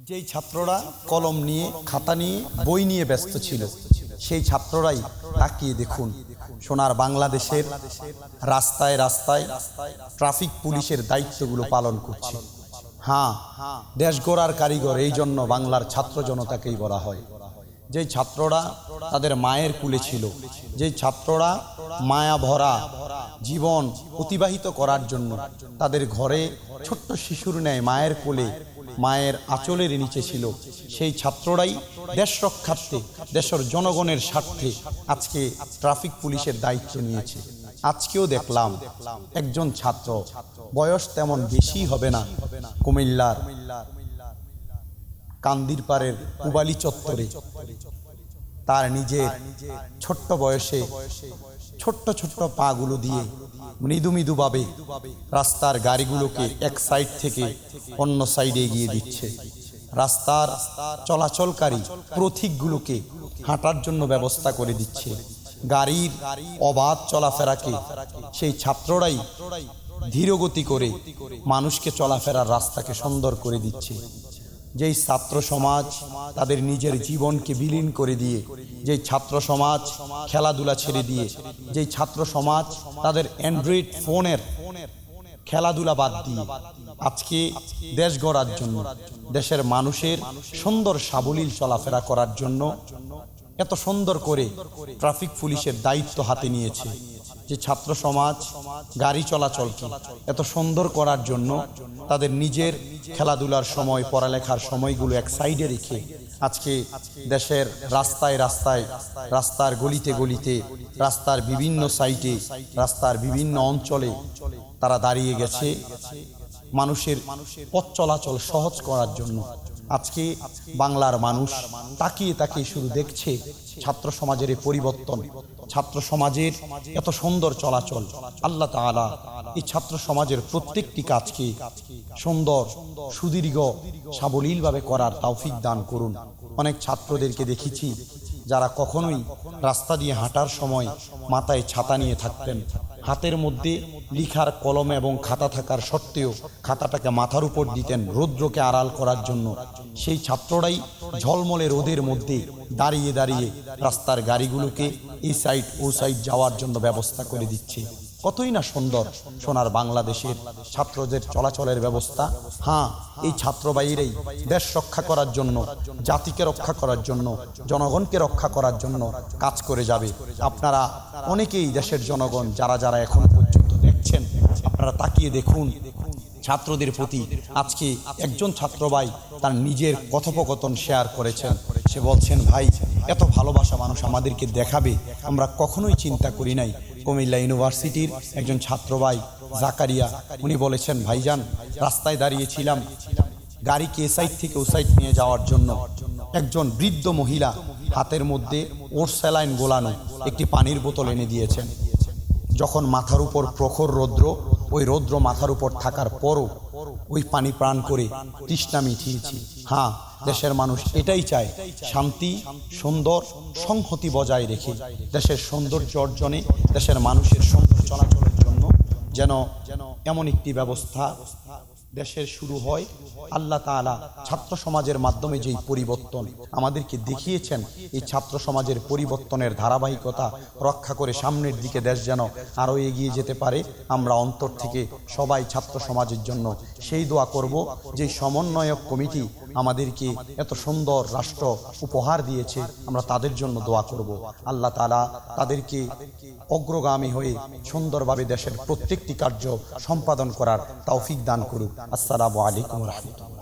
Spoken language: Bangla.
যেই ছাত্ররা কলম নিয়ে খাতা নিয়ে বই নিয়ে ব্যস্ত ছিল সেই ছাত্ররাই তাকিয়ে দেখুন সোনার বাংলাদেশের রাস্তায় রাস্তায় ট্রাফিক পুলিশের দায়িত্বগুলো পালন করছে। হ্যাঁ, দেশ গড়ার কারিগর এই জন্য বাংলার ছাত্র জনতাকেই বলা হয়। যেই ছাত্ররা তাদের মায়ের কুলে ছিল, যেই ছাত্ররা মায়া ভরা জীবন অতিবাহিত করার জন্য তাদের ঘরে ছোট্ট শিশুর ন্যায় মায়ের কোলে মায়ের আঁচলের নিচে ছিল, সেই ছাত্ররাই দেশ রক্ষার্থে দেশের জনগণের স্বার্থে আজকে ট্রাফিক পুলিশের দায়িত্ব নিয়েছে। আজকেও দেখলাম একজন ছাত্র, বয়স তেমন বেশি হবে না, কুমিল্লার কান্দিরপাড়ের পুবালি চত্বরে তার নিজের ছোট্ট বয়সে ছোট্ট ছোট্ট পাগুলো দিয়ে মৃদু মৃদুভাবে রাস্তার গাড়িগুলোকে এক সাইড থেকে অন্য সাইডে এগিয়ে দিচ্ছে। রাস্তার চলাচলকারী পথিকগুলোকে হাঁটার জন্য ব্যবস্থা করে দিচ্ছে। গাড়ির অবাধ চলাফেরাকে সেই ছাত্ররাই ধীরগতি করে মানুষকে চলাফেরার রাস্তাকে সুন্দর করে দিচ্ছে। যেই ছাত্র সমাজ তাদের নিজের জীবনকে বিলীন করে দিয়ে, যেই ছাত্র সমাজ খেলাধুলা ছেড়ে দিয়ে, যেই ছাত্র সমাজ তাদের অ্যান্ড্রয়েড ফোনের খেলাধুলা বাদ দিয়ে আজকে দেশ গড়ার জন্য, দেশের মানুষের সুন্দর সাবলীল চলাফেরা করার জন্য এত সুন্দর করে ট্রাফিক পুলিশের দায়িত্ব হাতে নিয়েছে। যে ছাত্র সমাজ গাড়ি চলাচলকে এত সুন্দর করার জন্য তাদের নিজের খেলাধুলার সময়, পড়ালেখার সময়গুলো এক সাইডে রেখে আজকে দেশের রাস্তায় রাস্তায়, রাস্তার গলিতে গলিতে, রাস্তার বিভিন্ন সাইডে, রাস্তার বিভিন্ন অঞ্চলে তারা দাঁড়িয়ে গেছে মানুষের পথ চলাচল সহজ করার জন্য। আজকে বাংলার মানুষ তাকিয়ে তাকিয়ে শুধু দেখছে ছাত্র সমাজের এই পরিবর্তন, ছাত্র সমাজের এত সুন্দর চলাচল। আল্লাহ তাআলা এই ছাত্র সমাজের প্রত্যেকটি কাজকে সুন্দর, সুদীর্ঘ, সাবলীলভাবে করার তৌফিক দান করুন। অনেক ছাত্রদেরকে দেখেছি যারা কখনোই রাস্তা দিয়ে হাঁটার সময় মাথায় ছাতা নিয়ে থাকতেন, হাতের মধ্যে লিখার কলম এবং খাতা থাকার সত্ত্বেও খাতাটাকে মাথার উপর দিতেন রৌদ্রকে আড়াল করার জন্য। সেই ছাত্ররাই ঝলমলে রোদের মধ্যে দাঁড়িয়ে দাঁড়িয়ে রাস্তার গাড়িগুলোকে এই সাইড ও সাইড যাওয়ার জন্য ব্যবস্থা করে দিচ্ছে। কতই না সুন্দর সোনার বাংলাদেশের ছাত্রদের চলাচলের ব্যবস্থা। হ্যাঁ, এই ছাত্র ভাইয়েরাই দেশ রক্ষা করার জন্য, জাতিকে রক্ষা করার জন্য, জনগণকে রক্ষা করার জন্য কাজ করে যাবে। আপনারা অনেকেই দেশের জনগণ যারা যারা এখনো পর্যন্ত দেখছেন, আপনারা তাকিয়ে দেখুন ছাত্রদের প্রতি। আজকে একজন ছাত্র ভাই তার নিজের কথোপকথন শেয়ার করেছেন। সে বলছেন, ভাই, এত ভালোবাসা মানুষ আমাদেরকে দেখাবে আমরা কখনোই চিন্তা করি নাই। কুমিল্লা ইউনিভার্সিটির একজন ছাত্র ভাই জাকারিয়া, উনি বলেছেন, ভাইজান, রাস্তায় দাঁড়িয়েছিলাম গাড়িকে এ সাইড থেকে ও সাইড নিয়ে যাওয়ার জন্য। একজন বৃদ্ধ মহিলা হাতের মধ্যে ওর স্যালাইন গোলানো একটি পানির বোতল এনে দিয়েছেন। যখন মাথার উপর প্রখর রৌদ্র, ওই রৌদ্র মাথার উপর থাকার পরও ওই পানি পান করে তৃষ্ণা মিটিয়েছি। হ্যাঁ, দেশের মানুষ এটাই চায়, শান্তি, সুন্দর সংহতি বজায় রেখে দেশের সৌন্দর্য অর্জনে, দেশের মানুষের সুন্দর চলাচলের জন্য যেন এমন একটি ব্যবস্থা দেশের শুরু হয়। আল্লাহ তাআলা ছাত্র সমাজের মাধ্যমে যেই পরিবর্তন আমাদেরকে দেখিয়েছেন, এই ছাত্র সমাজের পরিবর্তনের ধারাবাহিকতা রক্ষা করে সামনের দিকে দেশ যেন আরও এগিয়ে যেতে পারে। আমরা অন্তর থেকে সবাই ছাত্র সমাজের জন্য সেই দোয়া করব। যেই সমন্বয়ক কমিটি আমাদেরকে এত সুন্দর রাষ্ট্র উপহার দিয়েছে, আমরা তাদের জন্য দোয়া করব। আল্লাহ তাআলা তাদেরকে অগ্রগামী হয়ে সুন্দরভাবে দেশের প্রত্যেকটি কার্য সম্পাদন করার তৌফিক দান করুক। আসসালামু আলাইকুম ওয়া রাহমাতুল্লাহ।